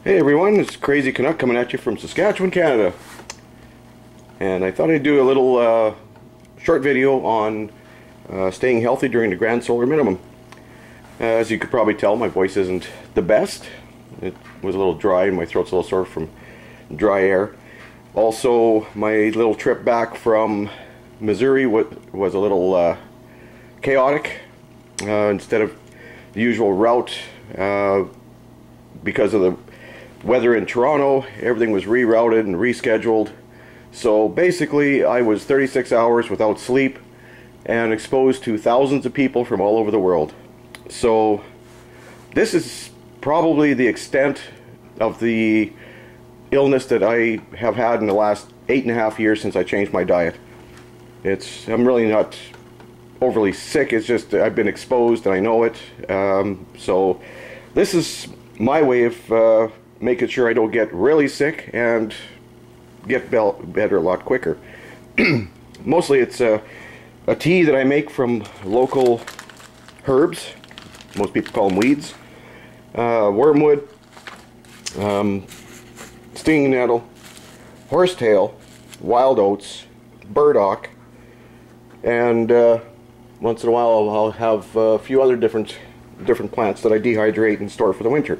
Hey everyone, it's Crazy Canuck coming at you from Saskatchewan, Canada. And I thought I'd do a little short video on staying healthy during the grand solar minimum. As you could probably tell, my voice isn't the best. It was a little dry and my throat's a little sore from dry air. Also, my little trip back from Missouri was a little chaotic. Instead of the usual route, because of the weather in Toronto, everything was rerouted and rescheduled. So basically I was 36 hours without sleep and exposed to thousands of people from all over the world. So this is probably the extent of the illness that I have had in the last 8.5 years since I changed my diet. I'm really not overly sick, it's just I've been exposed and I know it. So this is my way of making sure I don't get really sick and get better a lot quicker. Mostly it's a tea that I make from local herbs. Most people call them weeds. Wormwood, stinging nettle, horsetail, wild oats, burdock, and once in a while I'll have a few other different plants that I dehydrate and store for the winter.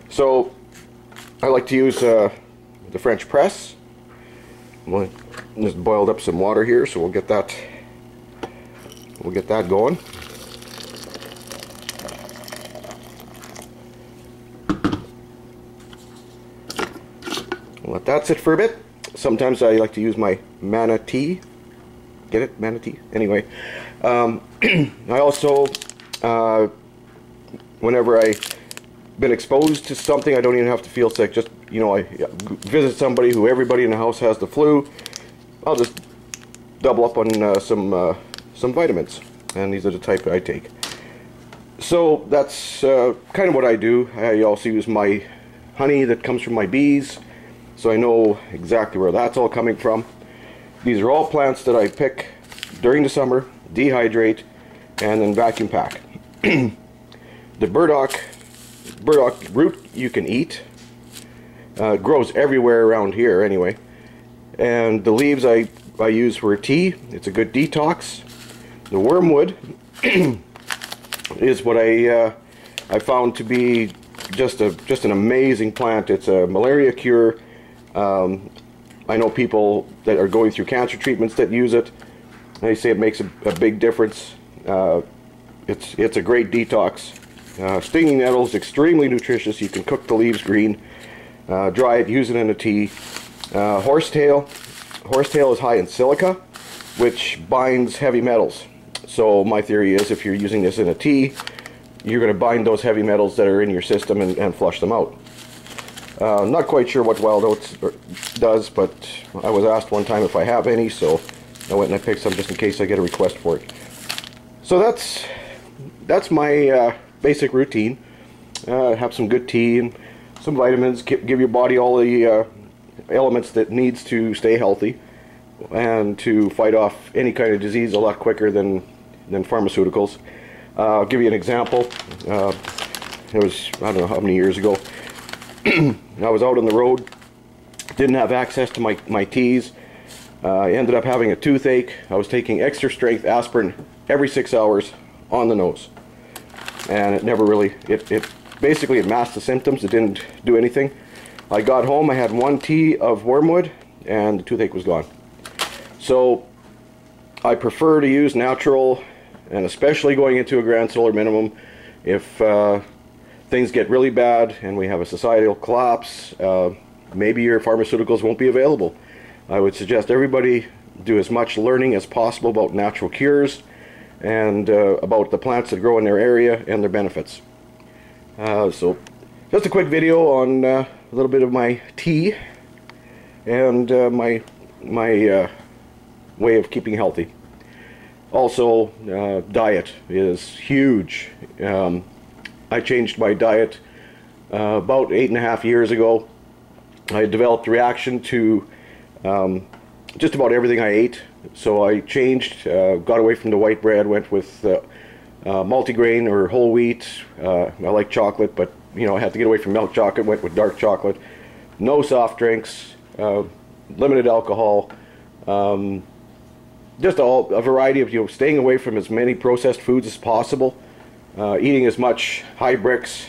So I like to use the French press. I just boiled up some water here, so we'll get that going. Let that sit for a bit. Sometimes I like to use my mana tea. Get it? Mana tea? Anyway, I also whenever I've been exposed to something, I don't even have to feel sick. Just, you know, I visit somebody who everybody in the house has the flu, I'll just double up on some vitamins, and these are the type that I take. So that's kind of what I do. I also use my honey that comes from my bees, so I know exactly where that's all coming from. These are all plants that I pick during the summer, dehydrate, and then vacuum pack. The burdock root you can eat. It grows everywhere around here anyway. And the leaves I use for tea. It's a good detox. The wormwood is what I found to be just an amazing plant. It's a malaria cure. I know people that are going through cancer treatments that use it. They say it makes a big difference. It's a great detox. Stinging nettle is extremely nutritious. You can cook the leaves green, dry it, use it in a tea. Horsetail is high in silica, which binds heavy metals. So my theory is, if you're using this in a tea, you're going to bind those heavy metals that are in your system and flush them out. Not quite sure what wild oats does, but I was asked one time if I have any, so I went and I picked some just in case I get a request for it. So that's my basic routine. Have some good tea and some vitamins, give your body all the elements that needs to stay healthy and to fight off any kind of disease a lot quicker than pharmaceuticals. I'll give you an example. It was, I don't know how many years ago. I was out on the road, didn't have access to my teas. I ended up having a toothache. I was taking extra strength aspirin every 6 hours on the nose, and it never really, it basically masked the symptoms. It didn't do anything. I got home, I had one tea of wormwood, and the toothache was gone. So I prefer to use natural, and especially going into a grand solar minimum, if things get really bad and we have a societal collapse, maybe your pharmaceuticals won't be available. I would suggest everybody do as much learning as possible about natural cures and about the plants that grow in their area and their benefits. So just a quick video on a little bit of my tea and my way of keeping healthy. Also, diet is huge. I changed my diet about 8.5 years ago. I developed a reaction to just about everything I ate. So I changed, got away from the white bread, went with multigrain or whole wheat. I like chocolate, but you know, I had to get away from milk chocolate, went with dark chocolate. No soft drinks, limited alcohol, just a variety of, you know, staying away from as many processed foods as possible, eating as much high brix,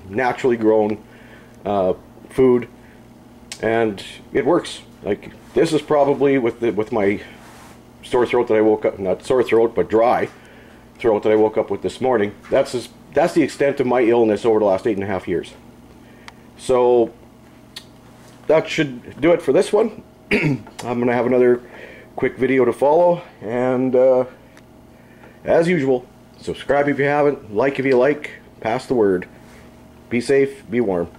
naturally grown food, and it works. Like, this is probably with my sore throat that I woke up, not sore throat, but dry throat that I woke up with this morning. That's the extent of my illness over the last 8.5 years. So that should do it for this one. I'm gonna have another quick video to follow, and as usual, subscribe if you haven't, like if you like, pass the word. Be safe, be warm.